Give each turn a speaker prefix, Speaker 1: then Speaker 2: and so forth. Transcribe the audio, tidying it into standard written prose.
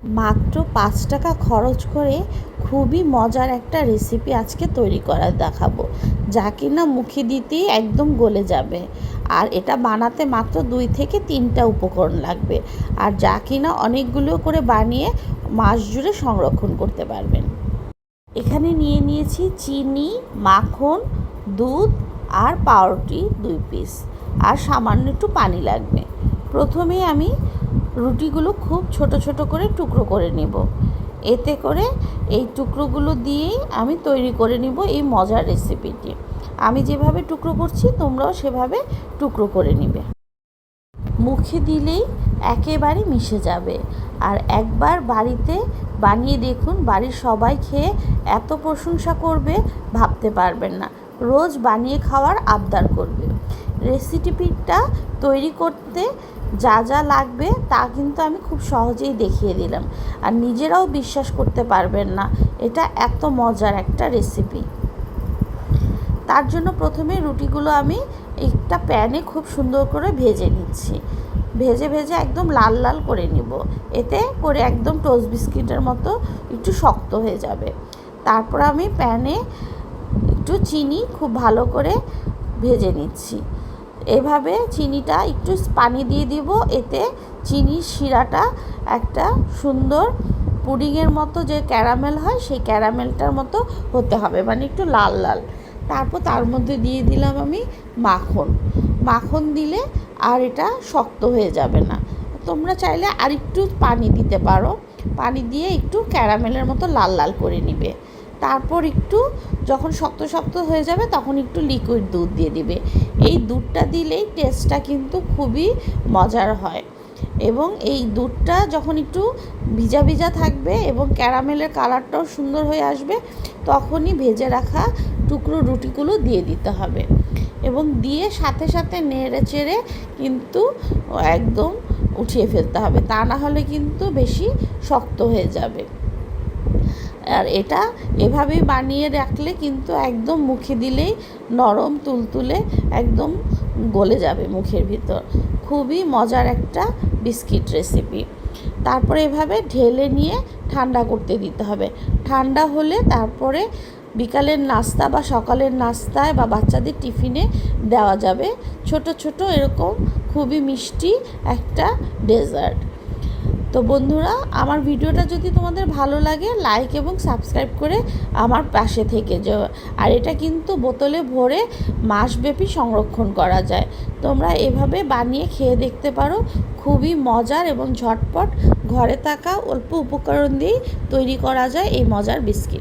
Speaker 1: মাত্র ৫ টাকা খরচ করে খুবই মজার একটা রেসিপি আজকে তৈরি করা দেখাবো, যা কিনা মুখে দিতেই একদম গলে যাবে। আর এটা বানাতে মাত্র ২ থেকে ৩টা উপকরণ লাগবে, আর যা কিনা অনেকগুলো করে বানিয়ে মাস জুড়ে সংরক্ষণ করতে পারবেন। এখানে নিয়ে নিয়েছি চিনি, মাখন, দুধ আর পাউরুটি ২ পিস, আর সামান্য একটু পানি লাগবে। প্রথমে আমি রুটিগুলো খুব ছোট ছোট করে টুকরো করে নেব। এতে করে এই টুকরোগুলো দিয়েই আমি তৈরি করে নেব এই মজার রেসিপিটি। আমি যেভাবে টুকরো করছি তোমরাও সেভাবে টুকরো করে নেবে। মুখে দিলেই একেবারে মিশে যাবে। আর একবার বাড়িতে বানিয়ে দেখুন, বাড়ির সবাই খেয়ে এত প্রশংসা করবে ভাবতে পারবেন না। রোজ বানিয়ে খাওয়ার আবদার করবে। রেসিপিটা তৈরি করতে যা যা লাগবে তা কিন্তু আমি খুব সহজেই দেখিয়ে দিলাম, আর নিজেরাও বিশ্বাস করতে পারবেন না এটা এত মজার একটা রেসিপি। তার জন্য প্রথমে রুটিগুলো আমি একটা প্যানে খুব সুন্দর করে ভেজে নিচ্ছি। ভেজে ভেজে একদম লাল লাল করে নিব, এতে করে একদম টোস্ট বিস্কিটের মতো একটু শক্ত হয়ে যাবে। তারপর আমি প্যানে একটু চিনি খুব ভালো করে ভেজে নিচ্ছি। এভাবে চিনিটা একটু পানি দিয়ে দিব, এতে চিনির শিরাটা একটা সুন্দর পুডিংয়ের মতো যে ক্যারামেল হয় সেই ক্যারামেলটার মতো হতে হবে, মানে একটু লাল লাল। তারপর তার মধ্যে দিয়ে দিলাম আমি মাখন। মাখন দিলে আর এটা শক্ত হয়ে যাবে না। তোমরা চাইলে আর একটু পানি দিতে পারো, পানি দিয়ে একটু ক্যারামেলের মতো লাল লাল করে নিবে। তারপর একটু যখন শক্ত শক্ত হয়ে যাবে তখন একটু লিকুইড দুধ দিয়ে দিবে। এই দুধটা দিলেই টেস্টটা কিন্তু খুবই মজার হয়। এবং এই দুধটা যখন একটু ভিজা ভিজা থাকবে এবং ক্যারামেলের কালারটাও সুন্দর হয়ে আসবে, তখনই ভেজে রাখা টুকরো রুটিগুলো দিয়ে দিতে হবে এবং দিয়ে সাথে সাথে নেড়ে চেড়ে কিন্তু একদম উঠিয়ে ফেলতে হবে, তা না হলে কিন্তু বেশি শক্ত হয়ে যাবে। আর এটা এভাবেই বানিয়ে রাখলে কিন্তু একদম মুখে দিলেই নরম তুলতুলে একদম গলে যাবে মুখের ভিতর। খুবই মজার একটা বিস্কিট রেসিপি। তারপরে এভাবে ঢেলে নিয়ে ঠান্ডা করতে দিতে হবে। ঠান্ডা হলে তারপরে বিকালের নাস্তা বা সকালের নাস্তায় বা বাচ্চাদের টিফিনে দেওয়া যাবে। ছোট ছোট এরকম খুবই মিষ্টি একটা ডেজার্ট। তো বন্ধুরা, আমার ভিডিওটা যদি তোমাদের ভালো লাগে লাইক এবং সাবস্ক্রাইব করে আমার পাশে থেকে যাও। আর এটা কিন্তু বোতলে ভরে মাসব্যাপী সংরক্ষণ করা যায়। তোমরা এভাবে বানিয়ে খেয়ে দেখতে পারো। খুবই মজার এবং ঝটপট ঘরে থাকা অল্প উপকরণ দিয়েই তৈরি করা যায় এই মজার বিস্কিট।